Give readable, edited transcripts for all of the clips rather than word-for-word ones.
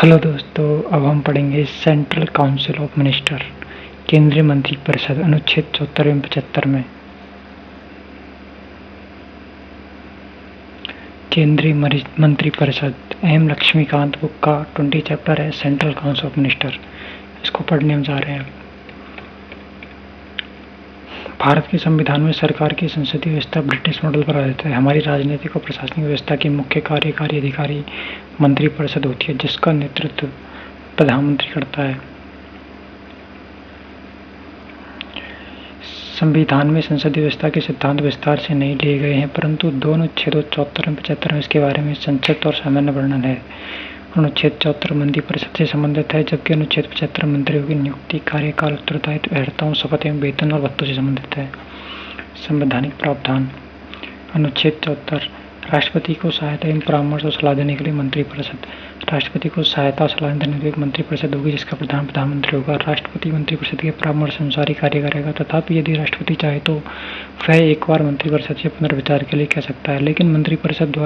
Hello दोस्तों, अब हम पढ़ेंगे सेंट्रल काउंसिल ऑफ मिनिस्टर, केंद्रीय मंत्रिपरिषद, अनुच्छेद 74 एवं 75 में। केंद्रीय मंत्रिपरिषद एम लक्ष्मीकांत बुक का 20 चैप्टर है सेंट्रल काउंसिल ऑफ मिनिस्टर। इसको पढ़ने हम जा रहे हैं। भारत के संविधान में सरकार की संसदीय व्यवस्था ब्रिटिश मॉडल पर आधारित है। हमारी राजनीतिक और प्रशासनिक व्यवस्था की मुख्य कार्यकारी अधिकारी मंत्रिपरिषद होती है, जिसका नेतृत्व प्रधानमंत्री करता है। संविधान में संसदीय व्यवस्था के सिद्धांत विस्तार से नहीं लिए गए हैं, परंतु दो अनुच्छेदों 74 और 75 में इसके बारे में संक्षिप्त और सामान्य वर्णन है। अनुच्छेद 74 मंत्रिपरिषद से संबंधित है, जबकि अनुच्छेद 75 मंत्रियों की नियुक्ति, कार्यकाल, उत्तरदायित्व, अर्हताओं, शपथ एवं वेतन और भत्तों से संबंधित है। संवैधानिक प्रावधान। अनुच्छेद 74 राष्ट्रपति को सहायता एवं परामर्श और सलाह देने के लिए मंत्रिपरिषद। राष्ट्रपति को सहायता और सलाह देने के लिए मंत्रिपरिषद होगी, जिसका प्रधान प्रधानमंत्री होगा। राष्ट्रपति मंत्रिपरिषद के परामर्श अनुसार ही कार्य करेगा। तथापि यदि राष्ट्रपति चाहे तो वह एक बार मंत्रिपरिषद से पुनर्विचार के लिए कह सकता है, लेकिन मंत्रिपरिषद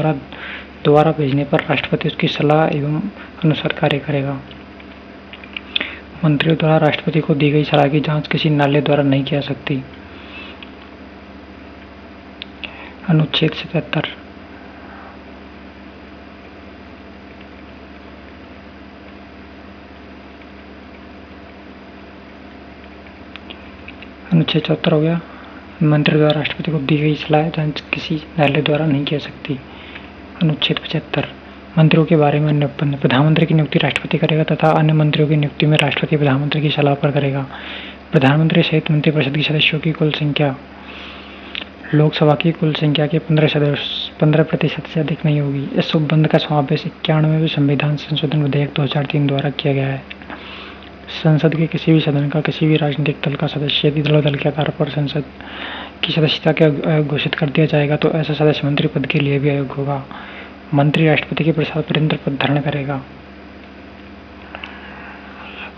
दोबारा भेजने पर राष्ट्रपति उसकी सलाह एवं अनुसार कार्य करेगा। मंत्रियों द्वारा राष्ट्रपति को दी गई सलाह की जांच किसी न्यायालय द्वारा नहीं की जा सकती। अनुच्छेद 77 अनुच्छेद 74 हो गया। मंत्री द्वारा राष्ट्रपति को दी गई सलाह जांच किसी न्यायालय द्वारा नहीं की जा सकती। अनुच्छेद 75 मंत्रियों के बारे में अन्य ओपन। प्रधानमंत्री की नियुक्ति राष्ट्रपति करेगा तथा अन्य मंत्रियों की नियुक्ति में राष्ट्रपति प्रधानमंत्री की सलाह पर करेगा। प्रधानमंत्री सहित मंत्रिपरिषद के सदस्यों की कुल संख्या लोकसभा की कुल संख्या के 15% से अधिक नहीं होगी। इस उपबंध का समावेश 91वें संविधान संशोधन विधेयक 2003 द्वारा किया गया है। संसद के किसी भी सदन का किसी भी राजनीतिक दल का सदस्य यदि दल के आधार पर संसद की सदस्यता के अयोग्य घोषित कर दिया जाएगा तो ऐसा सदस्य मंत्री पद के लिए भी अयोग्य होगा। मंत्री राष्ट्रपति के प्रसाद पर्यंत पद धारण करेगा।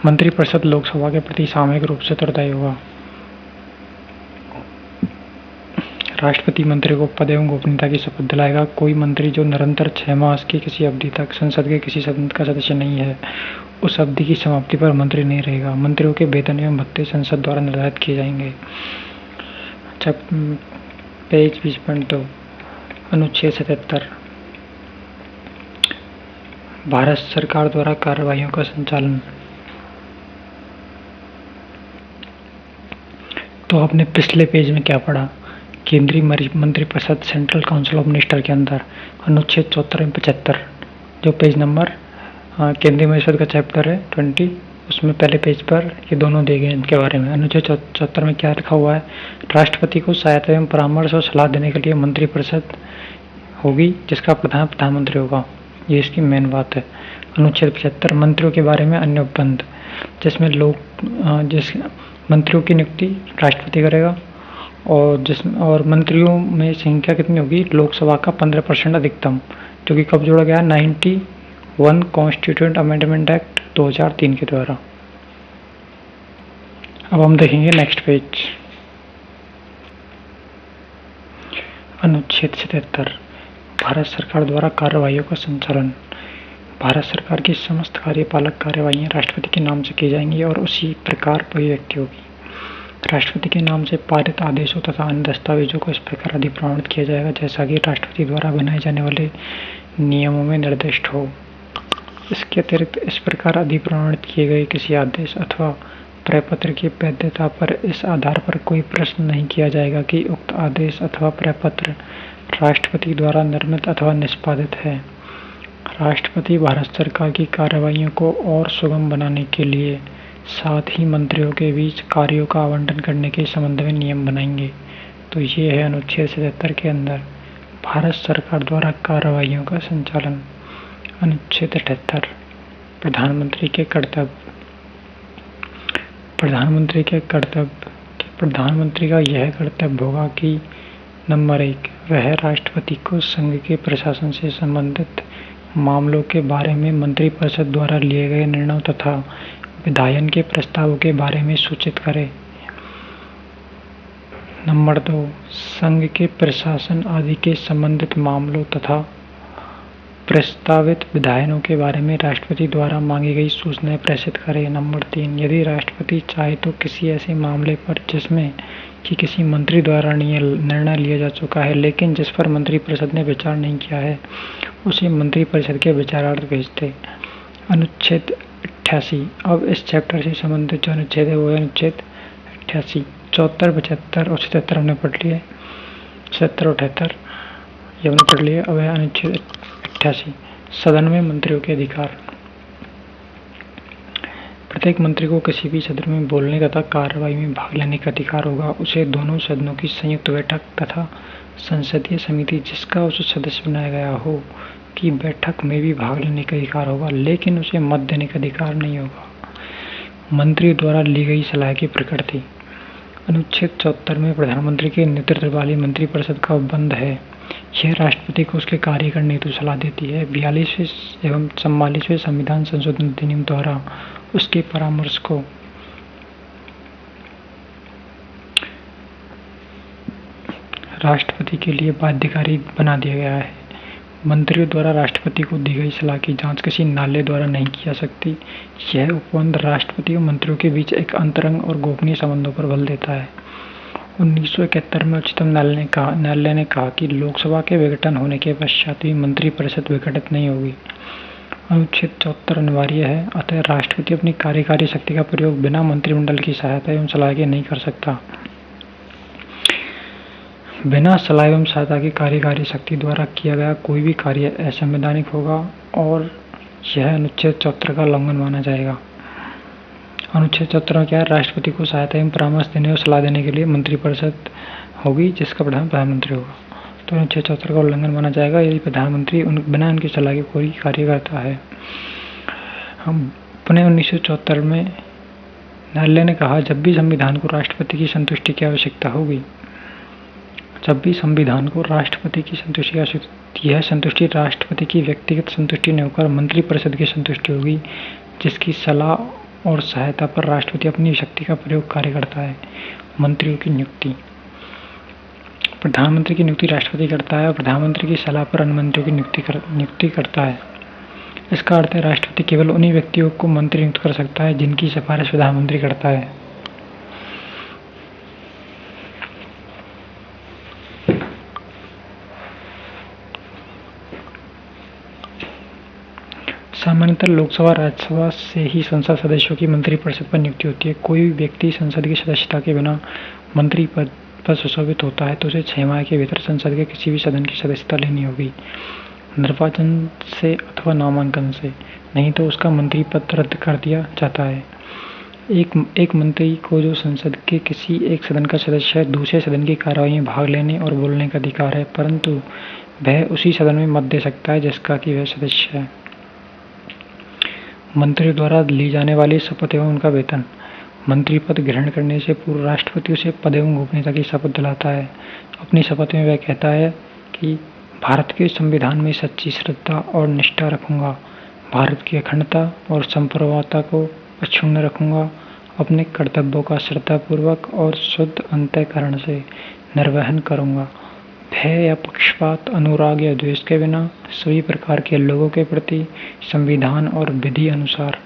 मंत्रिपरिषद लोकसभा के प्रति सामूहिक रूप से उत्तरदायी होगा। राष्ट्रपति मंत्री को पद एवं गोपनीयता की शपथ दिलाएगा। कोई मंत्री जो निरंतर 6 मास की किसी अवधि तक संसद के किसी सदन का सदस्य नहीं है, उस अवधि की समाप्ति पर मंत्री नहीं रहेगा। मंत्रियों के वेतन एवं भत्ते संसद द्वारा निर्धारित किए जाएंगे। पेज 20.2 अनुच्छेद 77 भारत सरकार द्वारा कार्यवाहियों का संचालन। तो आपने पिछले पेज में क्या पढ़ा? केंद्रीय मंत्रिपरिषद सेंट्रल काउंसिल ऑफ मिनिस्टर के अंदर अनुच्छेद 74 एवं 75 जो पेज नंबर केंद्रीय मंत्रिपरिषद का चैप्टर है 20, उसमें पहले पेज पर ये दोनों दिए गए इनके बारे में। अनुच्छेद 74 में क्या लिखा हुआ है? राष्ट्रपति को सहायता एवं परामर्श और सलाह देने के लिए मंत्रिपरिषद होगी, जिसका प्रधानमंत्री होगा। ये इसकी मेन बात है। अनुच्छेद 75 मंत्रियों के बारे में अन्य उपबंध, जिसमें मंत्रियों की नियुक्ति राष्ट्रपति करेगा और मंत्रियों में संख्या कितनी होगी? लोकसभा का 15% अधिकतम, जो कि कब जोड़ा गया? 91 कॉन्स्टिट्यूएंट अमेंडमेंट एक्ट 2003 के द्वारा। अब हम देखेंगे नेक्स्ट पेज। अनुच्छेद 77 भारत सरकार द्वारा कार्यवाहियों का संचालन। भारत सरकार की समस्त कार्यपालक कार्यवाहियां राष्ट्रपति के नाम से की जाएंगी और उसी प्रकार अभिव्यक्ति होगी। राष्ट्रपति के नाम से पारित आदेशों तथा अन्य दस्तावेजों को इस प्रकार अधिप्रमाणित किया जाएगा जैसा कि राष्ट्रपति द्वारा बनाए जाने वाले नियमों में निर्दिष्ट हो। इसके अतिरिक्त इस प्रकार अधिप्रमाणित किए गए किसी आदेश अथवा प्रपत्र की वैधता पर इस आधार पर कोई प्रश्न नहीं किया जाएगा कि उक्त आदेश अथवा प्रपत्र राष्ट्रपति द्वारा निर्मित अथवा निष्पादित है। राष्ट्रपति भारत सरकार की कार्यवाहियों को और सुगम बनाने के लिए साथ ही मंत्रियों के बीच कार्यों का आवंटन करने के संबंध में नियम बनाएंगे। तो ये है अनुच्छेद 77 के अंदर भारत सरकार द्वारा कार्यवाहियों का संचालन। अनुच्छेद 78 प्रधानमंत्री के कर्तव्य। प्रधानमंत्री का यह कर्तव्य होगा कि नंबर 1 वह राष्ट्रपति को संघ के प्रशासन से संबंधित मामलों के बारे में मंत्रिपरिषद द्वारा लिए गए निर्णयों तथा विधायन के प्रस्तावों के बारे में सूचित करे। नंबर 2 संघ के प्रशासन आदि के संबंधित मामलों तथा प्रस्तावित विधायनों के बारे में राष्ट्रपति द्वारा मांगी गई सूचनाएं प्रेषित करें। नंबर 3, यदि राष्ट्रपति चाहे तो किसी ऐसे मामले पर जिसमें कि किसी मंत्री द्वारा निर्णय लिया जा चुका है लेकिन जिस पर मंत्रिपरिषद ने विचार नहीं किया है, उसे मंत्रिपरिषद के विचारार्थ भेज दे। अनुच्छेद 88। अब इस चैप्टर से संबंधित जो अनुच्छेद है वो है अनुच्छेद 88। 74, 75 और 77 हमने पढ़ लिए। 77 और 78 ये हमने पढ़ लिए। अब है अनुच्छेद 88, सदन में मंत्रियों के अधिकार। प्रत्येक मंत्री को किसी भी सदन में बोलने तथा कार्रवाई में भाग लेने का अधिकार होगा। उसे दोनों सदनों की संयुक्त बैठक तथा संसदीय समिति जिसका उसे सदस्य बनाया गया हो की बैठक में भी भाग लेने का अधिकार होगा, लेकिन उसे मत देने का अधिकार नहीं होगा। मंत्रियों द्वारा ली गई सलाह की प्रकृति। अनुच्छेद 74 में प्रधानमंत्री के नेतृत्व वाली मंत्रिपरिषद का उपबंध है। यह राष्ट्रपति को उसके कार्य करने हेतु सलाह देती है। 42वें एवं 44वें संविधान संशोधन अधिनियम द्वारा उसके परामर्श को राष्ट्रपति के लिए बाध्यकारी बना दिया गया है। मंत्रियों द्वारा राष्ट्रपति को दी गई सलाह की जांच किसी न्यायालय द्वारा नहीं की जा सकती। यह उपबंध राष्ट्रपति और मंत्रियों के बीच एक अंतरंग और गोपनीय संबंधों पर बल देता है। 1971 में उच्चतम न्यायालय ने कहा कि लोकसभा के विघटन होने के पश्चात भी मंत्रिपरिषद विघटित नहीं होगी। अनुच्छेद 74 अनिवार्य है, अतः राष्ट्रपति अपनी कार्यकारी शक्ति का प्रयोग बिना मंत्रिमंडल की सहायता एवं सलाह के नहीं कर सकता। बिना सलाह एवं सहायता की कार्यकारी शक्ति द्वारा किया गया कोई भी कार्य असंवैधानिक होगा और यह अनुच्छेद 74 का उल्लंघन माना जाएगा। अनुच्छेद 74 में क्या है? राष्ट्रपति को सहायता एवं परामर्श देने और सलाह देने के लिए मंत्रिपरिषद होगी जिसका प्रधान प्रधानमंत्री होगा। तो अनुच्छेद 74 का उल्लंघन माना जाएगा यदि प्रधानमंत्री बिना उनकी सलाह के कोई कार्य करता है। हम पुनः 1974 में न्यायालय ने कहा जब भी संविधान को राष्ट्रपति की संतुष्टि की आवश्यकता होगी, जब भी संविधान को राष्ट्रपति की संतुष्टि की आवश्यकता, यह संतुष्टि राष्ट्रपति की व्यक्तिगत संतुष्टि नहीं होकर मंत्रिपरिषद की संतुष्टि होगी जिसकी सलाह और सहायता पर राष्ट्रपति अपनी शक्ति का प्रयोग कार्य करता है। मंत्रियों की नियुक्ति। प्रधानमंत्री की नियुक्ति राष्ट्रपति करता है और प्रधानमंत्री की सलाह पर अन्य मंत्रियों की नियुक्ति करता है। इसका अर्थ है राष्ट्रपति केवल उन्हीं व्यक्तियों को मंत्री नियुक्त कर सकता है जिनकी सिफारिश प्रधानमंत्री करता है। सामान्यतः लोकसभा राज्यसभा से ही संसद सदस्यों की मंत्रिपरिषद पर नियुक्ति होती है। कोई भी व्यक्ति संसद की सदस्यता के बिना मंत्री पद पर सुशोभित होता है तो उसे 6 माह के भीतर संसद के किसी भी सदन की सदस्यता लेनी होगी, निर्वाचन से अथवा नामांकन से, नहीं तो उसका मंत्री पद रद्द कर दिया जाता है। एक मंत्री को जो संसद के किसी एक सदन का सदस्य है दूसरे सदन की कार्यवाही में भाग लेने और बोलने का अधिकार है, परंतु वह उसी सदन में मत दे सकता है जिसका कि वह सदस्य है। मंत्रियों द्वारा ली जाने वाली शपथ एवं उनका वेतन। मंत्री पद ग्रहण करने से पूर्व राष्ट्रपति उसे पद एवं गोपनीयता की शपथ दिलाता है। अपनी शपथ में वह कहता है कि भारत के संविधान में सच्ची श्रद्धा और निष्ठा रखूंगा, भारत की अखंडता और संप्रभुता को अक्षुण्ण रखूंगा, अपने कर्तव्यों का श्रद्धापूर्वक और शुद्ध अंतःकरण से निर्वहन करूंगा, भय या पक्षपात, अनुराग या द्वेष के बिना सभी प्रकार के लोगों के प्रति संविधान और विधि अनुसार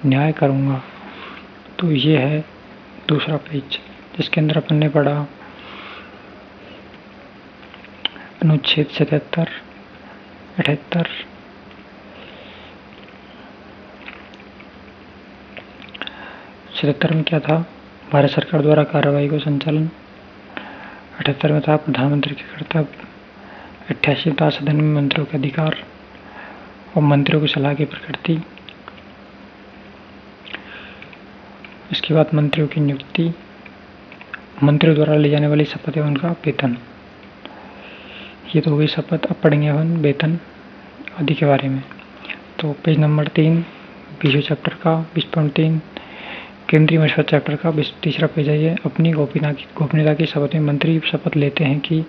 न्याय करूंगा। तो ये है दूसरा पेज जिसके अंदर अपन ने पढ़ा अनुच्छेद 77, 78, 77 में क्या था? भारत सरकार द्वारा कार्रवाई को संचालन। 78 में था प्रधानमंत्री के कर्तव्य। 88 में था सदन में मंत्रियों के अधिकार और मंत्रियों की सलाह की प्रकृति। इसके बाद मंत्रियों की नियुक्ति, मंत्रियों द्वारा ली जाने वाली शपथ एवं उनका वेतन। ये तो हो गई शपथ। अब पढ़ेंगे अपन वेतन आदि के बारे में। तो पेज नंबर 3 20वें चैप्टर का 20.3 केंद्रीय मशवरा चैप्टर का 23रा पेज है। ये अपनी गोपनीयता की शपथ में मंत्री शपथ लेते हैं कि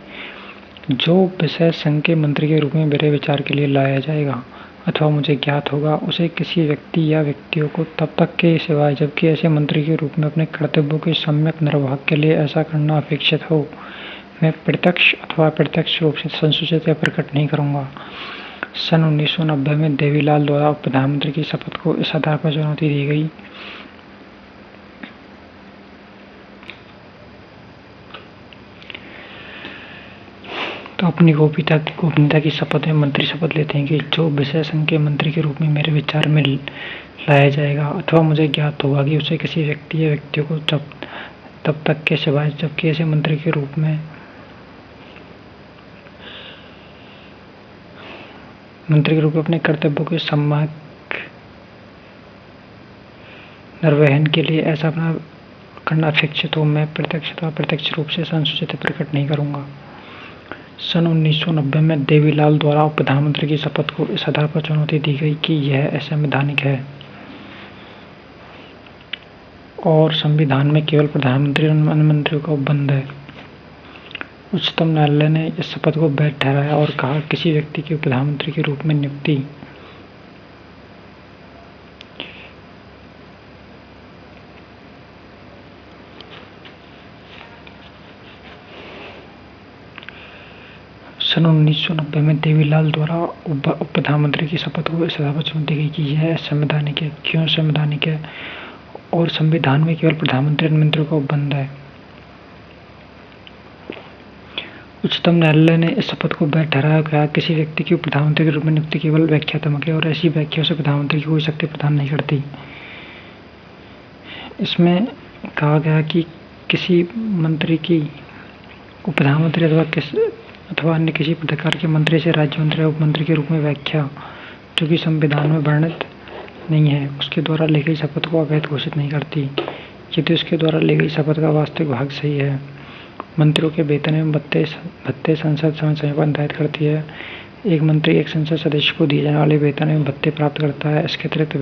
जो विषय संघ के मंत्री के रूप में मेरे विचार के लिए लाया जाएगा अथवा मुझे ज्ञात होगा उसे किसी व्यक्ति या व्यक्तियों को तब तक के सिवाय जबकि ऐसे मंत्री के रूप में अपने कर्तव्यों के सम्यक निर्वाह के लिए ऐसा करना अपेक्षित हो मैं प्रत्यक्ष अथवा अप्रत्यक्ष रूप से संसूचित या प्रकट नहीं करूंगा। सन 1990 में देवीलाल द्वारा प्रधानमंत्री की शपथ को इस आधार पर चुनौती दी गई तो अपनी गोपनीयता की शपथ में मंत्री शपथ लेते हैं कि जो विषय संघ के मंत्री के रूप में मेरे विचार में लाया जाएगा अथवा मुझे ज्ञात होगा कि उसे किसी व्यक्ति या व्यक्तियों को तब तक के सिवाय जबकि ऐसे मंत्री के रूप में अपने कर्तव्यों के सम्यक निर्वहन के लिए ऐसा अपना करना अपेक्षित हो, मैं प्रत्यक्ष अथवा अप्रत्यक्ष रूप से संसूचित प्रकट नहीं करूंगा। सन 1990 में देवीलाल द्वारा प्रधानमंत्री की शपथ को इस आधार पर चुनौती दी गई कि यह असंवैधानिक है और संविधान में केवल प्रधानमंत्री और अन्य मंत्रियों का उपबंध है। उच्चतम न्यायालय ने इस शपथ को वैध ठहराया और कहा किसी व्यक्ति की प्रधानमंत्री के रूप में नियुक्ति सन 1990 में देवीलाल द्वारा उप प्रधानमंत्री की शपथ को इस आधार पर चुनौती दी गई कि यह असंवैधानिक है। क्यों असंवैधानिक है? और संविधान में केवल प्रधानमंत्री और मंत्रियों का उपबंध है। उच्चतम न्यायालय ने इस शपथ को वैध ठहराया, कहा किसी व्यक्ति की प्रधानमंत्री के रूप में नियुक्ति केवल व्याख्यात्मक है और ऐसी व्याख्या से प्रधानमंत्री की कोई शक्ति प्रदान नहीं करती। इसमें कहा गया कि किसी मंत्री की प्रधानमंत्री अथवा अन्य किसी प्रकार के मंत्री से राज्य मंत्री या उप मंत्री के रूप में व्याख्या जो कि संविधान में वर्णित नहीं है उसके द्वारा ली गई शपथ को अवैध घोषित नहीं करती यदि उसके द्वारा ली गई शपथ का वास्तविक भाग सही है। मंत्रियों के वेतन एवं भत्ते संसद समय समय पर निर्धारित करती है। एक मंत्री एक संसद सदस्य को दिए जाने वाले वेतन एवं भत्ते प्राप्त करता है। इसके अतिरिक्त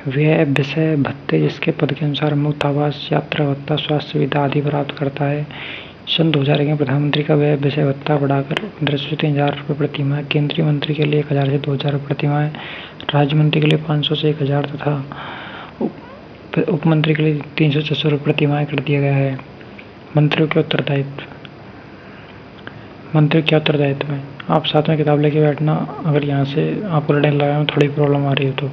व्यय विषय भत्ते जिसके पद के अनुसार मुफ्त आवास, यात्रा भत्ता, स्वास्थ्य सुविधा आदि प्राप्त करता है। सन 2001 में प्रधानमंत्री का व्यय विषय भत्ता बढ़ाकर 1500 से 3000 रुपये प्रति माह, केंद्रीय मंत्री के लिए 1000 से 2000 रुपये प्रति माह, राज्य मंत्री के लिए 500 से 1000 तथा उप मंत्री के लिए 300 से 600 रुपये प्रति माह कर दिया गया है। मंत्रियों के उत्तरदायित्व है। आप साथ में किताब लेके बैठना, अगर यहाँ से आपको लड़ने लगा में थोड़ी प्रॉब्लम आ रही हो तो।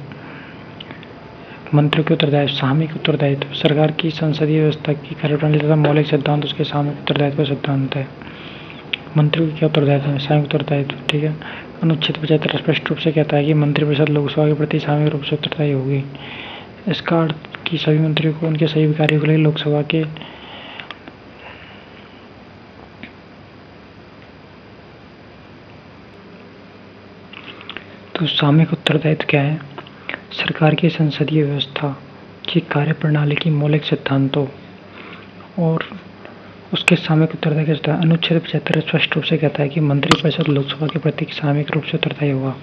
मंत्रियों के उत्तरदायित्व। सामूहिक उत्तरदायित्व सरकार की संसदीय व्यवस्था की कार्यप्रणाली तथा मौलिक सिद्धांत उसके सामूहिक उत्तरदायित्व का सिद्धांत है। मंत्रियों के क्या उत्तरदायित्व है? सामूहिक उत्तरदायित्व, ठीक है। अनुच्छेद 75 स्पष्ट रूप से कहता है कि मंत्रिपरिषद लोकसभा के प्रति सामूहिक रूप से उत्तरदायी होगी। इसका अर्थ कि सभी मंत्रियों को उनके सभी कार्यों के लिए लोकसभा के तो सामूहिक उत्तरदायित्व क्या है? सरकार की संसदीय व्यवस्था की कार्यप्रणाली की मौलिक सिद्धांतों और उसके सामूहिक उत्तरदायित्व। अनुच्छेद 75 स्पष्ट रूप से कहता है कि मंत्रिपरिषद लोकसभा के प्रति सामूहिक रूप से उत्तरदायी होगा।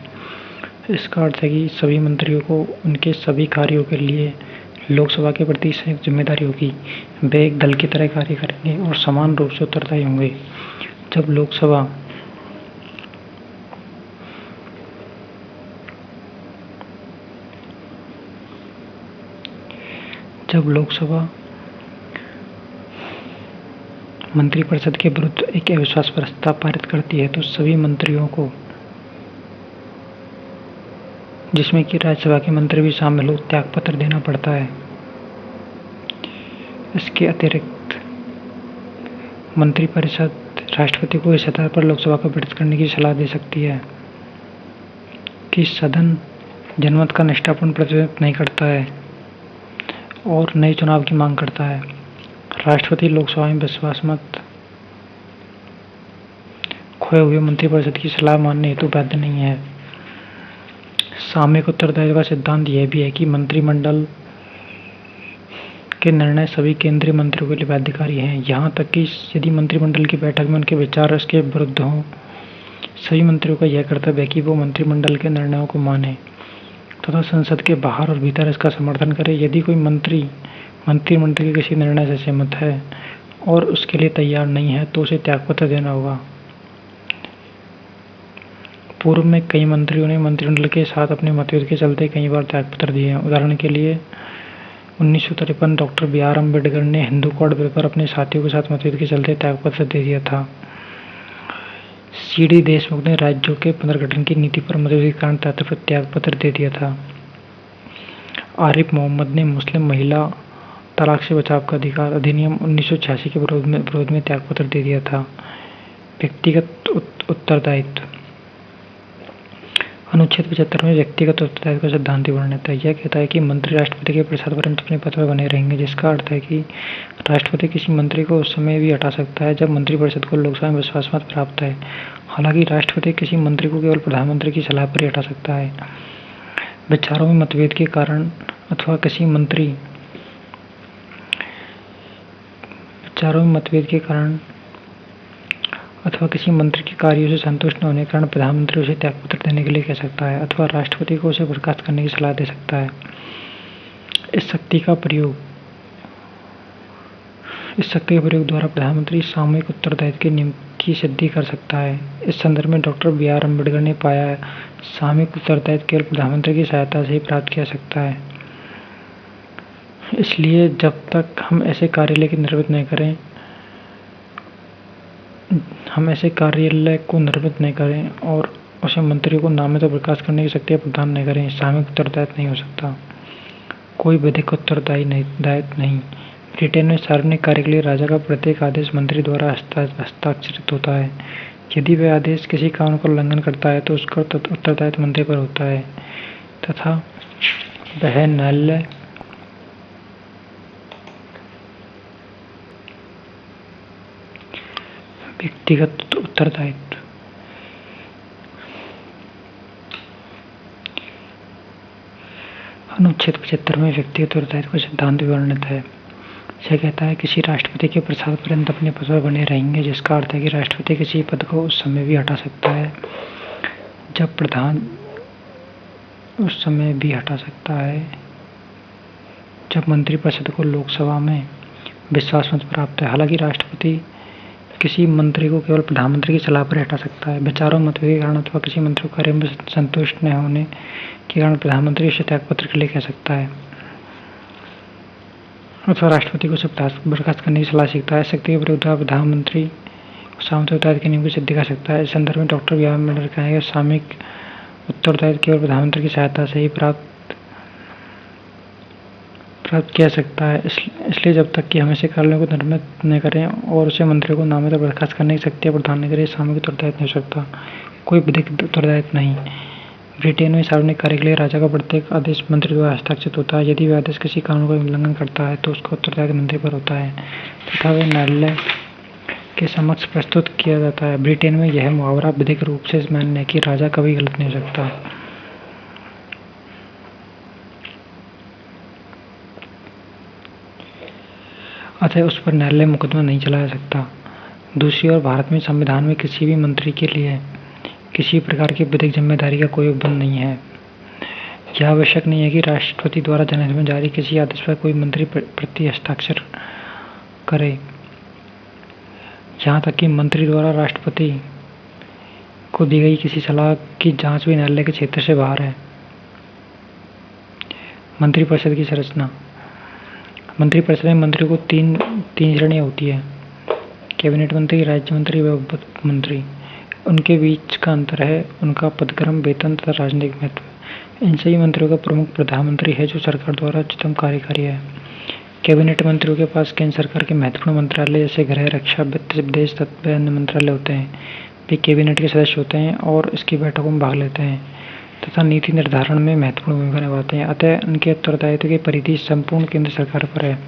इसका अर्थ है कि सभी मंत्रियों को उनके सभी कार्यों के लिए लोकसभा के प्रति संयुक्त जिम्मेदारी होगी। वे एक दल की तरह कार्य करेंगे और समान रूप से उत्तरदायी होंगे। जब लोकसभा मंत्रिपरिषद के विरुद्ध एक अविश्वास प्रस्ताव पारित करती है तो सभी मंत्रियों को, जिसमें कि राज्यसभा के मंत्री भी शामिल हो, त्यागपत्र देना पड़ता है। इसके अतिरिक्त मंत्रिपरिषद राष्ट्रपति को इस आधार पर लोकसभा को विघटित करने की सलाह दे सकती है कि सदन जनमत का निष्ठापूर्ण प्रतिनिधित्व नहीं करता है और नए चुनाव की मांग करता है। राष्ट्रपति लोकसभा में विश्वास मत खोए हुए मंत्रिपरिषद की सलाह मानने हेतु बाध्य नहीं है। सामूहिक उत्तरदायित्व का सिद्धांत यह भी है कि मंत्रिमंडल के निर्णय सभी केंद्रीय मंत्रियों के लिए बाध्यकारी हैं, यहाँ तक कि यदि मंत्रिमंडल की बैठक में उनके विचार इसके विरुद्ध हों। सभी मंत्रियों का यह कर्तव्य है कि वो मंत्रिमंडल के निर्णयों को माने तथा संसद के बाहर और भीतर इसका समर्थन करे। यदि कोई मंत्रिमंडल के किसी निर्णय से सहमत है और उसके लिए तैयार नहीं है तो उसे त्यागपत्र देना होगा। पूर्व में कई मंत्रियों ने मंत्रिमंडल के साथ अपने मतभेद के चलते कई बार त्यागपत्र दिए हैं। उदाहरण के लिए 1953 डॉक्टर BR अम्बेडकर ने हिंदू कोड बिल पर अपने साथियों के साथ मतभेद के चलते त्यागपत्र दे दिया था। सी.डी. देशमुख ने राज्यों के पुनर्गठन की नीति पर मतभेद के कारण त्याग पत्र दे दिया था। आरिफ मोहम्मद ने मुस्लिम महिला तलाक से बचाव का अधिकार अधिनियम 1986 के विरोध में त्यागपत्र दे दिया था। व्यक्तिगत उत्तरदायित्व। अनुच्छेद 75 में व्यक्तिगत उत्तरदायित्व का सिद्धांत वर्णित है। यह कहता है कि मंत्री राष्ट्रपति के प्रसाद पर्यंत अपने पद पर बने रहेंगे, जिसका अर्थ है कि राष्ट्रपति किसी मंत्री को उस समय भी हटा सकता है जब मंत्रिपरिषद को लोकसभा में विश्वास मत प्राप्त है। हालांकि राष्ट्रपति किसी मंत्री को केवल प्रधानमंत्री की सलाह पर ही हटा सकता है। विचारों में मतभेद के कारण अथवा किसी मंत्री के कार्यों से संतुष्ट न होने के कारण प्रधानमंत्री उसे त्यागपत्र देने के लिए कह सकता है अथवा राष्ट्रपति को उसे बर्खास्त करने की सलाह दे सकता है। इस शक्ति का प्रयोग द्वारा प्रधानमंत्री सामूहिक उत्तरदायित्व के नियम की सिद्धि कर सकता है। इस संदर्भ में डॉक्टर बी.आर. अम्बेडकर ने पाया, सामूहिक उत्तरदायित्व केवल प्रधानमंत्री की सहायता से ही प्राप्त किया जा सकता है। इसलिए जब तक हम ऐसे कार्यालय को निर्मित नहीं करें और उसे मंत्रियों को नामित और बर्खास्त करने की शक्ति प्रदान नहीं करें, सामूहिक उत्तरदायित्व नहीं हो सकता। कोई विधिक उत्तरदायित्व नहीं। ब्रिटेन में सार्वजनिक कार्य के लिए राजा का प्रत्येक आदेश मंत्री द्वारा हस्ताक्षरित होता है। यदि वह आदेश किसी कानून का उल्लंघन करता है तो उसका उत्तरदायित्व मंत्री पर होता है तथा वह न्यायालय व्यक्तिगत उत्तरदायित्व। अनुच्छेद 75 में व्यक्तिगत उत्तरदायित्व का सिद्धांत वर्णित है। यह कहता है किसी राष्ट्रपति के प्रसाद पर्यंत अपने पद पर बने रहेंगे, जिसका अर्थ है कि राष्ट्रपति किसी पद को उस समय भी हटा सकता है जब मंत्रिपरिषद को लोकसभा में विश्वास मत प्राप्त है। हालांकि राष्ट्रपति किसी मंत्री को केवल प्रधानमंत्री की सलाह पर हटा सकता है। विचारों मतभेद के कारण अथवा किसी मंत्री को कार्य में संतुष्ट न होने के कारण प्रधानमंत्री उसे त्यागपत्र के लिए कह सकता है अथवा राष्ट्रपति को उसे बर्खास्त करने की सलाह सकता है। शक्ति के प्रयोग द्वारा प्रधानमंत्री सामूहिक उत्तरदायित्व के नियम की सिद्धि कर सकता है। इस संदर्भ में डॉक्टर बी.आर. अम्बेडकर का है, सामूहिक उत्तरदायित्व केवल प्रधानमंत्री की सहायता से ही प्राप्त किया सकता है। इसलिए जब तक कि हम ऐसे कार्यालयों को निर्मित न करें और उसे मंत्रियों को नामित और बर्खास्त करने की शक्तियाँ प्रदान न करें, सामूहिक उत्तरदायित्व नहीं हो सकता। कोई विधिक उत्तरदायित्व नहीं। ब्रिटेन में सार्वजनिक कार्य के लिए राजा का प्रत्येक आदेश मंत्री द्वारा हस्ताक्षरित होता है। यदि वह आदेश किसी कानून का उल्लंघन करता है तो उसका उत्तरदायित्व मंत्री पर होता है तथा वह न्यायालय के समक्ष प्रस्तुत किया जाता है। ब्रिटेन में यह मुहावरा विधिक रूप से मान्य है कि राजा कभी गलत नहीं हो सकता। अतः उस पर न्यायालय मुकदमा नहीं चलाया जा सकता। दूसरी ओर भारत में संविधान में किसी भी मंत्री के लिए किसी प्रकार की विधिक जिम्मेदारी का कोई उपबंध नहीं है। यह आवश्यक नहीं है कि राष्ट्रपति द्वारा जनहित में जारी किसी आदेश पर कोई मंत्री प्रति हस्ताक्षर करे। यहाँ तक कि मंत्री द्वारा राष्ट्रपति को दी गई किसी सलाह की जांच भी न्यायालय के क्षेत्र से बाहर है। मंत्रिपरिषद की संरचना। मंत्रिपरिषद में मंत्रियों को तीन श्रेणियां होती है: कैबिनेट मंत्री, राज्य मंत्री व उप मंत्री। उनके बीच का अंतर है उनका पदक्रम, वेतन तथा राजनीतिक महत्व। इन सभी मंत्रियों का प्रमुख प्रधानमंत्री है, जो सरकार द्वारा उच्चतम कार्यकारी है। कैबिनेट मंत्रियों के पास केंद्र सरकार के महत्वपूर्ण मंत्रालय जैसे गृह, रक्षा, वित्त, विदेश तथा अन्य मंत्रालय होते हैं। वे कैबिनेट के सदस्य होते हैं और इसकी बैठकों में भाग लेते हैं तथा नीति निर्धारण में महत्वपूर्ण भूमिका निभाते हैं। अतः उनके उत्तरदायित्व की परिधि संपूर्ण केंद्र सरकार पर है।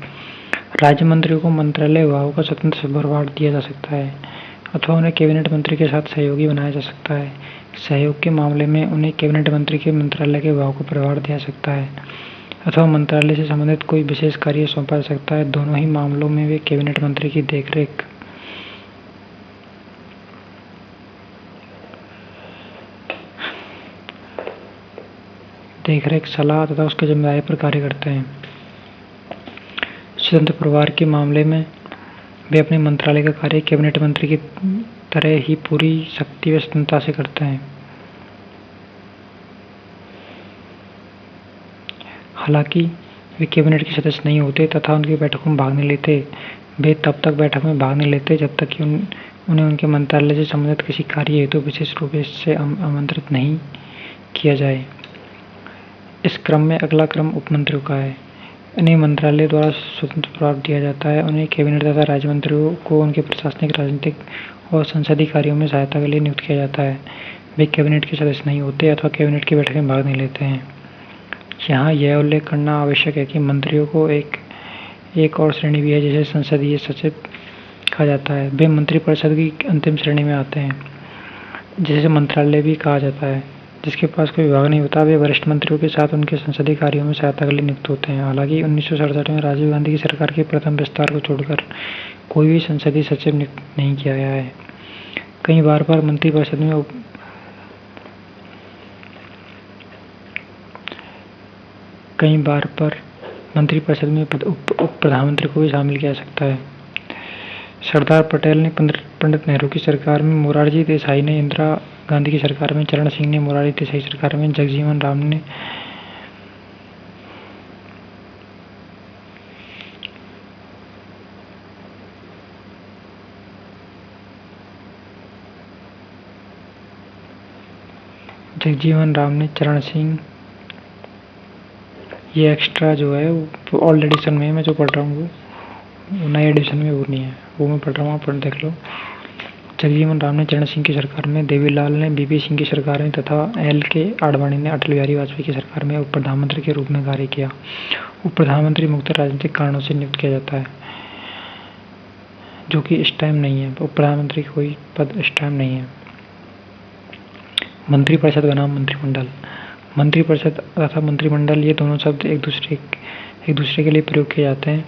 राज्य मंत्रियों को मंत्रालय विभागों का स्वतंत्र प्रभार दिया जा सकता है अथवा उन्हें कैबिनेट मंत्री के साथ सहयोगी बनाया जा सकता है। सहयोग के मामले में उन्हें कैबिनेट मंत्री के मंत्रालय के विभागों को प्रभार दिया जा सकता है अथवा मंत्रालय से संबंधित कोई विशेष कार्य सौंपा जा सकता है। दोनों ही मामलों में वे कैबिनेट मंत्री की देखरेख, सलाह तथा उसके जिम्मेदारी पर कार्य करते हैं। स्वतंत्र प्रभार के मामले में वे अपने मंत्रालय का कार्य कैबिनेट मंत्री की तरह ही पूरी शक्ति व स्वतंत्रता से करते हैं। हालांकि वे कैबिनेट के सदस्य नहीं होते तथा उनकी बैठकों में भाग नहीं लेते। वे तब तक बैठक में भाग नहीं लेते जब तक कि उन्हें उनके मंत्रालय से संबंधित किसी कार्य हेतु विशेष रूप से आमंत्रित नहीं किया जाए। इस क्रम में अगला क्रम उपमंत्रियों का है। इन्हें मंत्रालय द्वारा स्वतंत्र प्रभाव दिया जाता है। उन्हें कैबिनेट तथा राज्य मंत्रियों को उनके प्रशासनिक, राजनीतिक और संसदीय कार्यों में सहायता के लिए नियुक्त किया जाता है। वे कैबिनेट के सदस्य नहीं होते अथवा कैबिनेट की बैठक में भाग नहीं लेते हैं। यहाँ यह उल्लेख करना आवश्यक है कि मंत्रियों को एक और श्रेणी भी है जिसे संसदीय सचिव कहा जाता है। वे मंत्रिपरिषद की अंतिम श्रेणी में आते हैं, जिसे मंत्रालय भी कहा जाता है। जिसके पास कोई विभाग नहीं होता, वे वरिष्ठ मंत्रियों के साथ उनके संसदीय कार्यों में सहायता के लिए नियुक्त होते हैं। हालांकि 1967 में राजीव गांधी की सरकार के प्रथम विस्तार को छोड़कर कोई भी संसदीय सचिव नियुक्त नहीं किया गया है। कई बार पर मंत्रिपरिषद में उप प्रधानमंत्री को भी शामिल किया जा सकता है। सरदार पटेल ने पंडित नेहरू की सरकार में, मोरारजी देसाई ने इंदिरा गांधी की सरकार में, चरण सिंह ने मोरारजी देसाई की सरकार में, जगजीवन राम ने चरण सिंह, ये एक्स्ट्रा जो है वो ओल्ड एडिशन में मैं जो पढ़ रहा हूँ वो नए एडिशन में वो नहीं है, वो मैं पढ़ रहा हूँ, आप पढ़ देख लो। जगजीवन राम ने चरण सिंह की सरकार में, देवीलाल ने बीपी सिंह की सरकार में तथा LK आडवाणी ने अटल बिहारी वाजपेयी की सरकार में उप प्रधानमंत्री के रूप में कार्य किया। उप प्रधानमंत्री मुख्यतः राजनीतिक कारणों से नियुक्त किया जाता है, जो कि इस टाइम नहीं है। उप प्रधानमंत्री कोई पद इस टाइम नहीं है। मंत्रिपरिषद का नाम मंत्रिमंडल। मंत्रिपरिषद तथा मंत्रिमंडल ये दोनों शब्द एक दूसरे के लिए प्रयोग किए जाते हैं,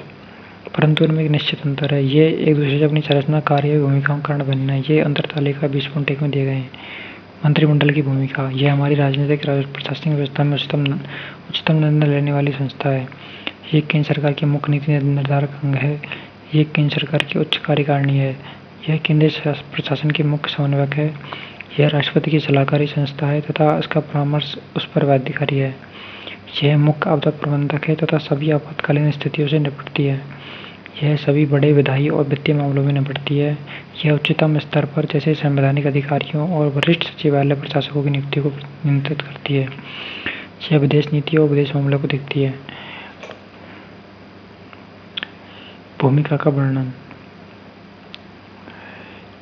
परंतु इनमें एक निश्चित अंतर है। ये एक दूसरे से अपनी संरचना, कार्य, भूमिकाओं के कारण भिन्न है। ये अंतर तालिका 20.1 में दिए गए हैं। मंत्रिमंडल की भूमिका, यह हमारी राजनीतिक प्रशासनिक व्यवस्था में उच्चतम निर्णय लेने वाली संस्था है। ये केंद्र सरकार की मुख्य नीति निर्धारक अंग है। ये केंद्र सरकार की उच्च कार्यकारिणी है। यह केंद्रीय प्रशासन की मुख्य समन्वयक है। यह राष्ट्रपति की सलाहकारी संस्था है तथा इसका परामर्श उस पर बाध्यकारी है। यह मुख्य आपदा प्रबंधक है तथा सभी आपातकालीन स्थितियों से निपटती है। यह सभी बड़े विधायी और वित्तीय मामलों में निपटती है। यह उच्चतम स्तर पर जैसे संवैधानिक अधिकारियों और वरिष्ठ सचिवालय प्रशासकों की नियुक्ति को नियंत्रित करती है। यह विदेश नीति और विदेश मामलों को देखती है। भूमिका का वर्णन।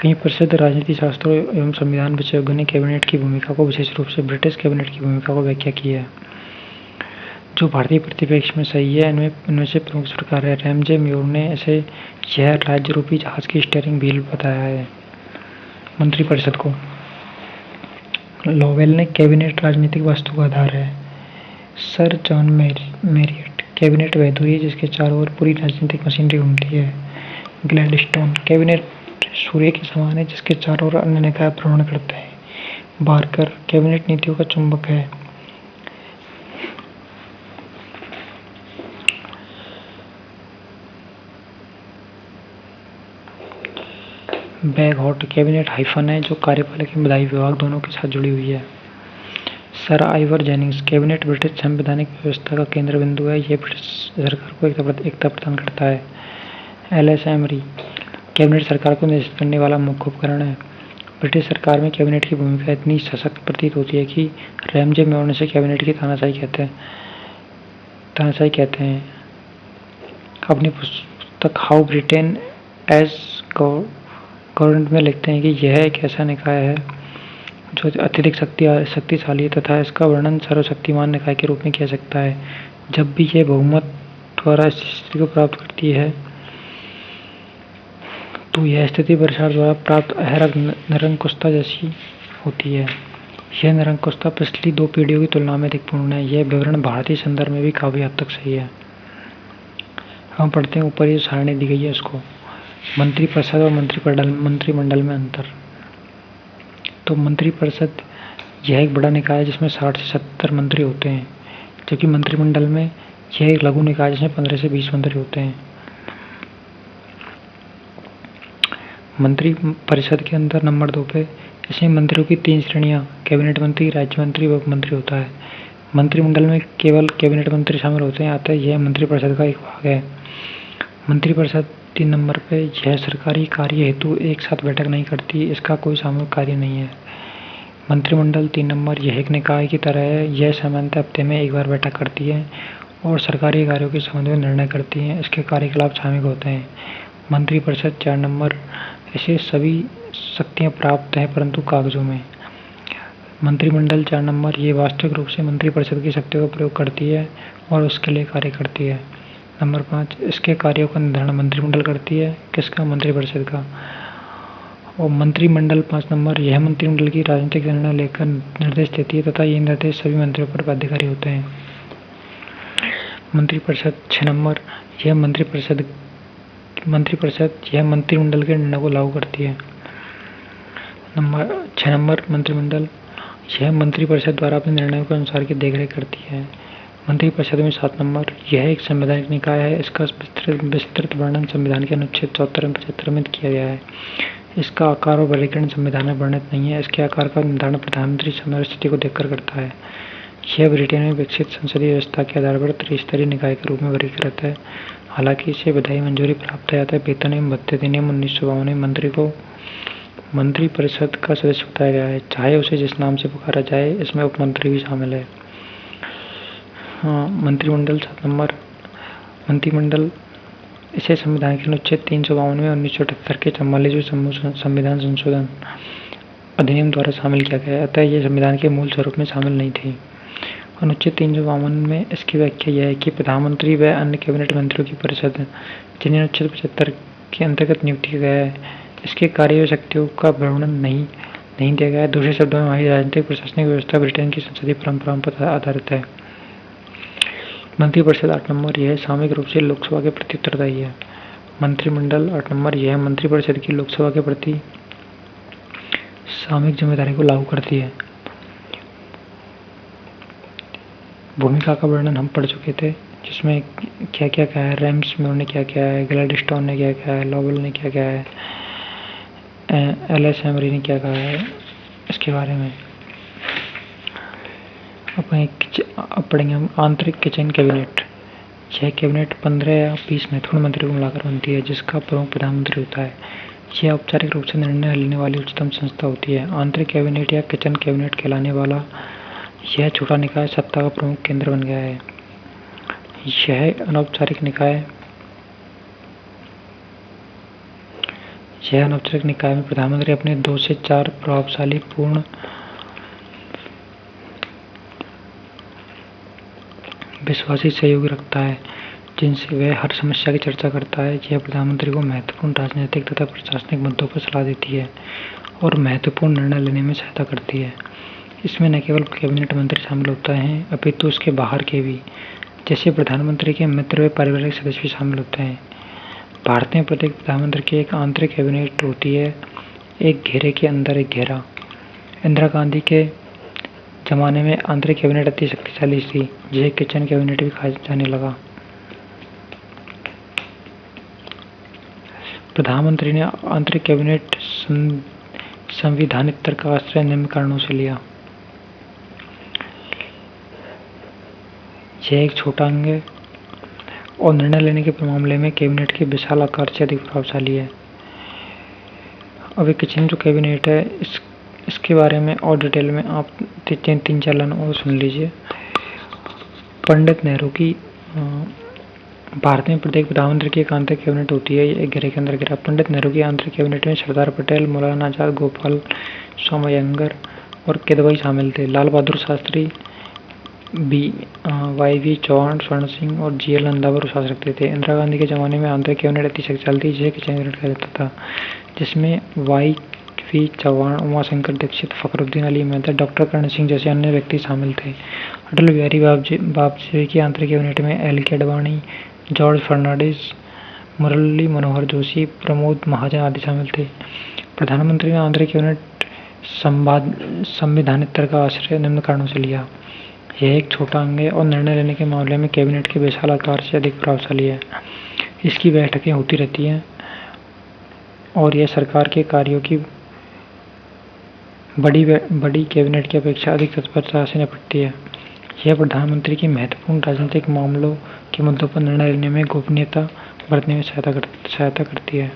कई प्रसिद्ध राजनीति शास्त्रों एवं संविधान विशेषज्ञों ने कैबिनेट की भूमिका को, विशेष रूप से ब्रिटिश कैबिनेट की भूमिका को व्याख्या की है, जो भारतीय परिप्रेक्ष्य में सही है। इनमें से प्रमुख प्रकार है। रैमजे म्योर ने इसे यह राज्य रूपी जहाज की स्टीयरिंग व्हील बताया है। मंत्रिपरिषद को लोवेल ने कैबिनेट राजनीतिक वास्तु का आधार है। सर जॉन मैरियट, कैबिनेट वह धुरी जिसके चारों ओर पूरी राजनीतिक मशीनरी घूमती है। ग्लैडस्टोन, कैबिनेट सूर्य के समान है जिसके चारों ओर अन्य निकाय भ्रमण करते हैं। बार्कर, कैबिनेट नीतियों का चुंबक है। बैगहॉट, कैबिनेट हाइफन है जो कार्यपालक एवं विधायी विभाग दोनों के साथ जुड़ी हुई है। Sir Ivor Jennings, cabinet British संवैधानिक व्यवस्था का केंद्र बिंदु है। यह ब्रिटिश सरकार को एकता प्रदान करता है। LS एमरी, कैबिनेट सरकार को नियंत्रित करने वाला मुख्य उपकरण है। ब्रिटिश सरकार में कैबिनेट की भूमिका इतनी सशक्त प्रतीत होती है कि रैमजे म्योर से कैबिनेट की तानाशाही कहते हैं। अपनी पुस्तक हाउ ब्रिटेन एज गवर्नमेंट में लिखते हैं कि यह एक ऐसा निकाय है जो अत्यधिक शक्तिशाली है तथा इसका वर्णन सर्वशक्तिमान निकाय के रूप में किया सकता है। जब भी यह बहुमत द्वारा इस स्थिति को प्राप्त करती है तो यह स्थिति वर्षा द्वारा प्राप्त निरंकुशता जैसी होती है। यह निरंकुशता पिछली 2 पीढ़ियों की तुलना में अधिक पूर्ण है। यह विवरण भारतीय संदर्भ में भी काफी हद तक सही है। हम पढ़ते हैं, ऊपर ये सारणी दी गई है उसको। मंत्रिपरिषद और मंत्रिमंडल में अंतर। तो मंत्रिपरिषद यह एक बड़ा निकाय है जिसमें 60 से 70 मंत्री होते हैं, जबकि मंत्रिमंडल में यह एक लघु निकाय जिसमें 15 से 20 मंत्री होते हैं। मंत्रिपरिषद के अंदर नंबर 2 पे इसमें मंत्रियों की 3 श्रेणियां, कैबिनेट मंत्री, राज्य मंत्री व उप मंत्री होता है। मंत्रिमंडल में केवल कैबिनेट मंत्री शामिल होते हैं, अतः यह मंत्रिपरिषद का एक भाग है। मंत्रिपरिषद 3 नंबर पे, यह सरकारी कार्य हेतु एक साथ बैठक नहीं करती, इसका कोई सामूहिक कार्य नहीं है। मंत्रिमंडल 3 नंबर, यह एक निकाय की तरह है, यह सामान्यतः हफ्ते में एक बार बैठक करती है और सरकारी कार्यों के संबंध में निर्णय करती है। इसके कार्यकलाप सामूहिक होते हैं। मंत्रिपरिषद 4 नंबर, इसे सभी शक्तियां प्राप्त हैं परंतु कागजों में। मंत्रिमंडल 4 नंबर, ये वास्तविक रूप से मंत्रिपरिषद की शक्तियों का प्रयोग करती है और उसके लिए कार्य करती है। नंबर 5, इसके कार्यों का निर्धारण मंत्रिमंडल करती है। किसका? मंत्रिपरिषद का। और मंत्रिमंडल 5 नंबर, यह मंत्रिमंडल की राजनीतिक निर्णय लेकर निर्देश देती है तथा ये निर्देश सभी मंत्रियों पर बाध्यकारी होते हैं। मंत्रिपरिषद 6 नंबर, यह मंत्रिपरिषद यह मंत्रिमंडल के निर्णय को लागू करती है। 6 नंबर, मंत्रिमंडल, यह मंत्रिपरिषद द्वारा अपने निर्णयों के अनुसार की देखरेख करती है। मंत्रिपरिषद में 7 नंबर, यह एक संवैधानिक निकाय है। इसका विस्तृत वर्णन संविधान के अनुच्छेद 74 एवं 75 में किया गया है। इसका आकार और वर्गीकरण संविधान में वर्णित नहीं है। इसके आकार का निर्धारण प्रधानमंत्री समय स्थिति को देखकर करता है। यह ब्रिटेन में विकसित संसदीय व्यवस्था के आधार पर त्रिस्तरीय निकाय के रूप में वर्गीकृत है। हालांकि इसे विधायी मंजूरी प्राप्त है, अतः वेतन एवं भत्ते अधिनियम 1952 में मंत्री को मंत्रिपरिषद का सदस्य बताया गया है, चाहे उसे जिस नाम से पुकारा जाए। इसमें उपमंत्री भी शामिल है। मंत्रिमंडल 7 नंबर, मंत्रिमंडल, इसे संविधान के अनुच्छेद 352 में 1978 के 44वें संविधान संशोधन अधिनियम द्वारा शामिल किया गया है, अतः यह संविधान के मूल स्वरूप में शामिल नहीं थी। अनुच्छेद 352 में इसकी व्याख्या यह है कि प्रधानमंत्री व अन्य कैबिनेट मंत्रियों की परिषद, जिन्हें अनुच्छेद 75 के अंतर्गत नियुक्त किया गया है, इसके कार्य व शक्तियों का वर्णन नहीं दिया गया है। दूसरे शब्दों में हमारी राजनीतिक प्रशासनिक व्यवस्था ब्रिटेन की संसदीय परंपराओं पर आधारित है। मंत्रिपरिषद 8 नंबर, यह सामूहिक रूप से लोकसभा के प्रति उत्तरदायी है। मंत्रिमंडल 8 नंबर, यह मंत्रिपरिषद की लोकसभा के प्रति सामूहिक जिम्मेदारी को लागू करती है। भूमिका का वर्णन हम पढ़ चुके थे, जिसमें क्या क्या है, रैम्स में उन्होंने क्या क्या है, ग्लैडस्टोन ने क्या क्या है, लॉवेल ने क्या क्या है, एल.एस. एमरी ने क्या कहा है इसके बारे में। अब पढ़ेंगे हम आंतरिक किचन कैबिनेट। यह कैबिनेट 15 या 20 महत्वपूर्ण मंत्रियों को मिलाकर बनती है, जिसका प्रमुख प्रधानमंत्री होता है। यह औपचारिक रूप से निर्णय लेने वाली उच्चतम संस्था होती है। आंतरिक कैबिनेट या किचन कैबिनेट कहलाने वाला यह छोटा निकाय सत्ता का प्रमुख केंद्र बन गया है। यह अनौपचारिक निकाय में प्रधानमंत्री अपने 2 से 4 प्रभावशाली पूर्ण विश्वासी सहयोगी रखता है, जिनसे वह हर समस्या की चर्चा करता है। यह प्रधानमंत्री को महत्वपूर्ण राजनीतिक तथा प्रशासनिक मुद्दों पर सलाह देती है और महत्वपूर्ण निर्णय लेने में सहायता करती है। इसमें न केवल कैबिनेट मंत्री शामिल होते हैं, अपितु उसके बाहर के भी, जैसे प्रधानमंत्री के मित्र व पारिवारिक सदस्य भी शामिल होते हैं। भारत में प्रत्येक प्रधानमंत्री की एक आंतरिक कैबिनेट होती है, एक घेरे के अंदर एक घेरा। इंदिरा गांधी के जमाने में आंतरिक कैबिनेट अति शक्तिशाली थी, जिसे किचन कैबिनेट भी कहा जाने लगा। प्रधानमंत्री ने आंतरिक कैबिनेट संविधानिक का आश्रय निम्न कारणों से लिया। यह एक छोटा अंग है और निर्णय लेने के मामले में कैबिनेट के विशाल आकार से अधिक प्रभावशाली है। अब एक किचन जो कैबिनेट है, इसके बारे में और डिटेल में आप 3-4 लाइन और सुन लीजिए। पंडित नेहरू की भारत में प्रत्येक प्रधानमंत्री की एक आंतरिक कैबिनेट होती है, एक घेरे के अंदर घेरा। पंडित नेहरू की आंतरिक कैबिनेट में सरदार पटेल, मौलाना आजाद, गोपाल स्वामी अयंगर और किदवई शामिल थे। लाल बहादुर शास्त्री, वाई.वी. चौहान, स्वर्ण सिंह और जी.एल. नंदावर शासन रखते थे। इंदिरा गांधी के जमाने में आंतरिक कैबिनेट अति शक्तिशाली थी, जिसे किचन कैबिनेट कहा जाता था, जिसमें वाई.वी. चौहान, उमाशंकर दीक्षित, फखरुद्दीन अली मेहता, डॉक्टर कर्ण सिंह जैसे अन्य व्यक्ति शामिल थे। अटल बिहारी वाजपेयी की आंतरिक कैबिनेट में एल.के. अडवाणी, जॉर्ज फर्नांडिस, मुरली मनोहर जोशी, प्रमोद महाजन आदि शामिल थे। प्रधानमंत्री ने आंतरिक कैबिनेट संविधानिक का आश्रय निम्न कारणों से लिया। यह एक छोटा अंग है और निर्णय लेने के मामले में कैबिनेट के विशाल आकार से अधिक प्रभावशाली है। इसकी बैठकें होती रहती हैं और यह सरकार के कार्यों की बड़ी कैबिनेट की अपेक्षा अधिक तत्परता से निपटती है। यह प्रधानमंत्री की महत्वपूर्ण राजनीतिक मामलों के मुद्दों पर निर्णय लेने में गोपनीयता बरतने में सहायता करती है।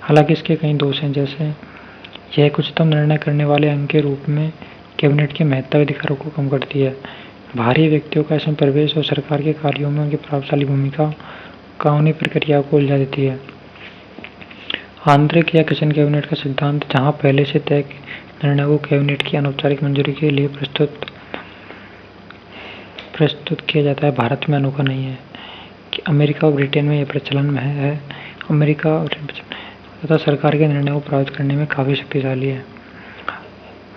हालांकि इसके कई दोष हैं, जैसे यह एक उच्चतम निर्णय करने वाले अंग के रूप में कैबिनेट के महत्ता अधिकारों को कम करती है। बाहरी व्यक्तियों का इसमें प्रवेश और सरकार के कार्यों में उनकी प्रभावशाली भूमिका कानूनी प्रक्रिया को उलझा देती है। आंतरिक या किचन कैबिनेट का सिद्धांत, जहां पहले से तय निर्णय को कैबिनेट की अनौपचारिक मंजूरी के लिए प्रस्तुत किया जाता है, भारत में अनोखा नहीं है कि अमेरिका और ब्रिटेन में यह प्रचलन में है। अमेरिका तथा सरकार के निर्णय को प्रभावित करने में काफी शक्तिशाली है।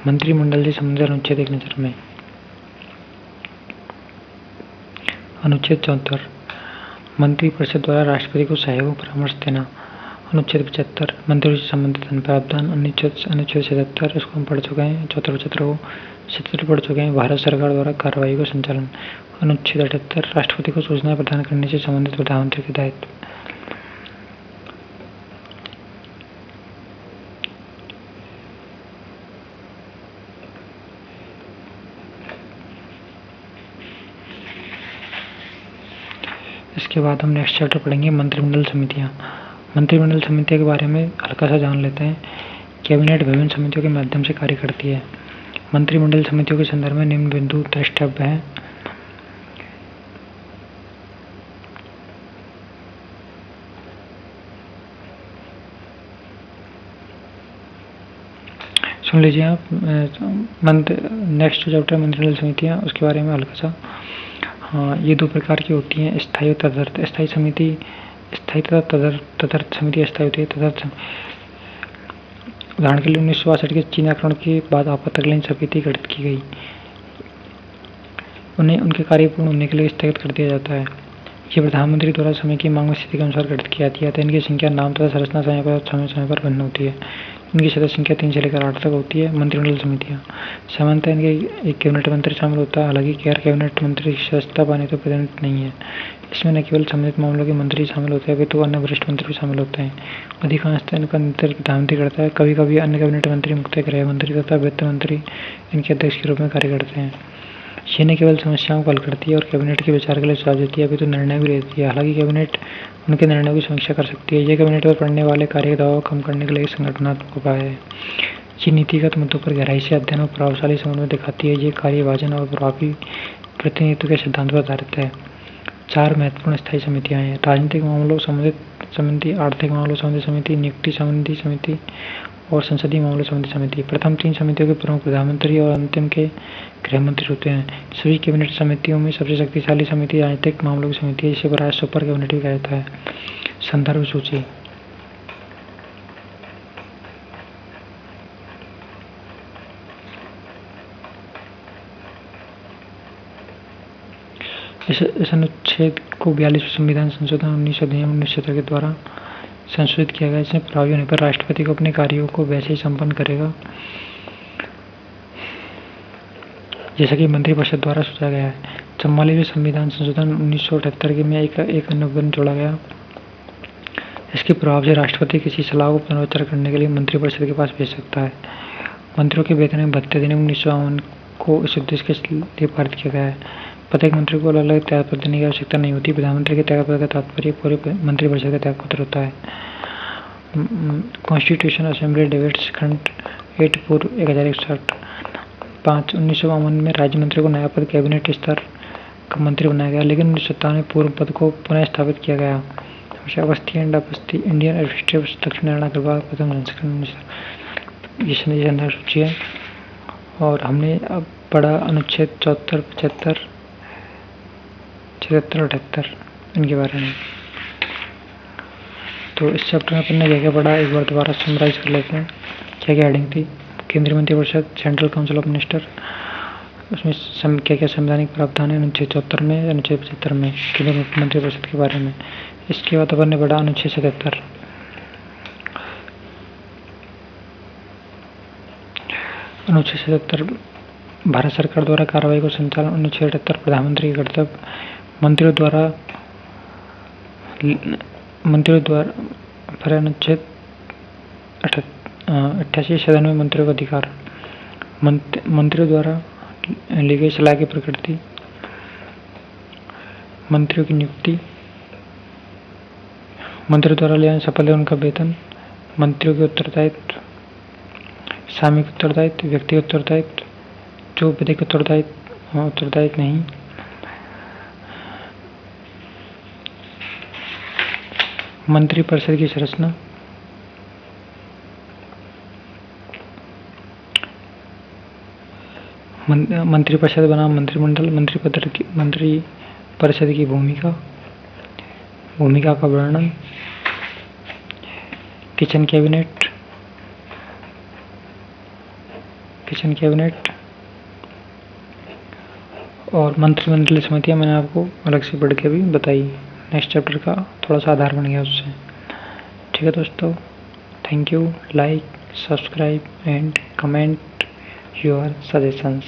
मंत्रिमंडल से संबंधित अनुच्छेद एक नजर में। अनुच्छेद 74 मंत्रिपरिषद द्वारा राष्ट्रपति को सहयोग परामर्श देना। अनुच्छेद 75 मंत्रियों से संबंधित अन्य प्रावधान। अनुच्छेद 77 इसको हम पढ़ चुके हैं, 74 पढ़ चुके हैं। भारत सरकार द्वारा कार्रवाई का संचालन। अनुच्छेद 78 राष्ट्रपति को सूचना प्रदान करने से संबंधित प्रधानमंत्री के दायित्व। इसके बाद हम नेक्स्ट चैप्टर पढ़ेंगे मंत्रिमंडल समितियां। मंत्रिमंडल समितियों के बारे में हल्का सा जान लेते हैं। कैबिनेट विभिन्न समितियों के माध्यम से कार्य करती है। मंत्रिमंडल समितियों के संदर्भ में निम्न बिंदु द्रष्टव्य हैं। सुन लीजिए आप। नेक्स्ट चैप्टर मंत्रिमंडल समितियां, उसके बारे में हल्का सा। हाँ, ये दो प्रकार की होती हैं, स्थायी और तदर्थ। स्थायी तथा तदर्थ समिति स्थायी होती है। तदर्थ उदाहरण के लिए 1962 के चीन आक्रमण के बाद आपातकालीन समिति गठित की गई। उन्हें उनके कार्य पूर्ण होने के लिए स्थगित कर दिया जाता है। ये प्रधानमंत्री द्वारा समय की मांग में स्थिति के अनुसार गठित की जाती है। इनकी संख्या, नाम तथा संरचना समय पर भिन्न होती है। इनकी सदस्य संख्या 3 से लेकर 8 तक होती है। मंत्रिमंडल समितियां सामान्यतः इनके एक कैबिनेट मंत्री शामिल होता है, हालांकि गैर कैबिनेट मंत्री सदस्यता पाने तो प्रतिनिधित्व नहीं है। इसमें न केवल संबंधित मामलों के मंत्री शामिल होते हैं, अपितु अन्य वरिष्ठ मंत्री भी शामिल होते हैं। अधिकांशतः इनका नेतृत्व प्रधानमंत्री करता है। कभी कभी अन्य कैबिनेट मंत्री, मुख्यतः गृह मंत्री तथा वित्त मंत्री, इनके अध्यक्ष के रूप में कार्य करते हैं। ये न केवल समस्याओं को हल करती है और कैबिनेट के विचार के लिए सुझाव देती है, अपितु निर्णय भी लेती है। हालांकि कैबिनेट उनके निर्णयों की समीक्षा कर सकती है। यह कैबिनेट पर पड़ने वाले कार्य दबाव को कम करने के लिए एक संगठनात्मक उपाय है। ये नीतिगत मुद्दों पर गहराई से अध्ययन और प्रभावशाली समन्वय दिखाती है। ये कार्यविभाजन और प्रभावी प्रतिनिधित्व के सिद्धांत पर आधारित है। 4 महत्वपूर्ण स्थायी समितियां हैं। राजनीतिक मामलों संबंधित समिति, आर्थिक मामलों संबंधी समिति, नियुक्ति संबंधी समिति और संसदीय मामलों संबंधी समिति। प्रथम 3 समितियों के प्रमुख प्रधानमंत्री और अंतिम के गृह मंत्री होते हैं। सभी कैबिनेट समितियों में सबसे शक्तिशाली समिति राजनीतिक मामलों की समिति है, जिसे प्रायः सुपर कैबिनेट भी कहा जाता है। संदर्भ सूची। इस अनुच्छेद को 42वें संविधान संशोधन 1970 के द्वारा संशोधित किया गया। इसमें प्रभावी होने पर राष्ट्रपति को अपने कार्यों को वैसे ही संपन्न करेगा जैसा कि मंत्रिपरिषद द्वारा सोचा गया है। 44वें संविधान संशोधन 1978 के में एक अन्य उपबंध जोड़ा गया। इसके प्रभाव से राष्ट्रपति किसी सलाह को पुनर्विचार करने के लिए मंत्रिपरिषद के पास भेज सकता है। मंत्रियों के वेतन में भत्ते देने 1952 को इस उद्देश्य के लिए पारित किया गया है। प्रत्येक मंत्री को अलग अलग त्यागपत्र देने की आवश्यकता नहीं होती। प्रधानमंत्री के त्यागपत्र का तात्पर्य पूरे मंत्रिपरिषद का त्यागपत्र होता है। कॉन्स्टिट्यूशन असेंबली डिबेट्स खंड 8 पूर्व 1161। 5 1952 में राज्य मंत्री को नया पद कैबिनेट स्तर का मंत्री बनाया गया, लेकिन 1957 में पूर्व पद को पुनः स्थापित किया गया। अवस्थी एंड अपस्थी इंडियन एडमिनिस्ट्रेटिव दक्षिण अरणागल प्रथम संस्करण। ये संदर्भ सूची है। और हमने अब पढ़ा अनुच्छेद 74, 75, 76, 78 इनके बारे में। तो इस चैप्टर में अपन ने क्या पढ़ा, एक बार दोबारा समराइज कर लेते हैं। क्या क्या हेडिंग थी? केंद्रीय मंत्रिपरिषद, सेंट्रल काउंसिल ऑफ मिनिस्टर, उसमें क्या क्या संवैधानिक प्रावधान है अनुच्छेद 74 में, अनुच्छेद 75 में केंद्रीय मंत्रिपरिषद के बारे में। इसके बाद अपन ने पढ़ा अनुच्छेद 77। अनुच्छेद 77 भारत सरकार द्वारा कार्रवाई को संचालन। अनुच्छेद 78 प्रधानमंत्री के कर्तव्य। मंत्रियों द्वारा फिर अनुच्छेद 88 सदन में मंत्रियों का अधिकार। मंत्रियों द्वारा ली गई सलाह की प्रकृति। मंत्रियों की नियुक्ति, मंत्री द्वारा लिया जाने शपथ उनका वेतन, मंत्रियों के उत्तरदायित्व, सामयिक उत्तरदायित्व, व्यक्तिगत उत्तरदायित्व, जो विधिक उत्तरदायित्व नहीं, मंत्रिपरिषद की संरचना, मंत्रिपरिषद बनाम मंत्रिमंडल, मंत्रिपरिषद की भूमिका का वर्णन, किचन कैबिनेट और मंत्रिमंडलीय समितियां मैंने आपको अलग से पढ़ के भी बताई। नेक्स्ट चैप्टर का थोड़ा सा आधार बन गया उससे। ठीक है दोस्तों, thank you. Like, subscribe and comment your suggestions.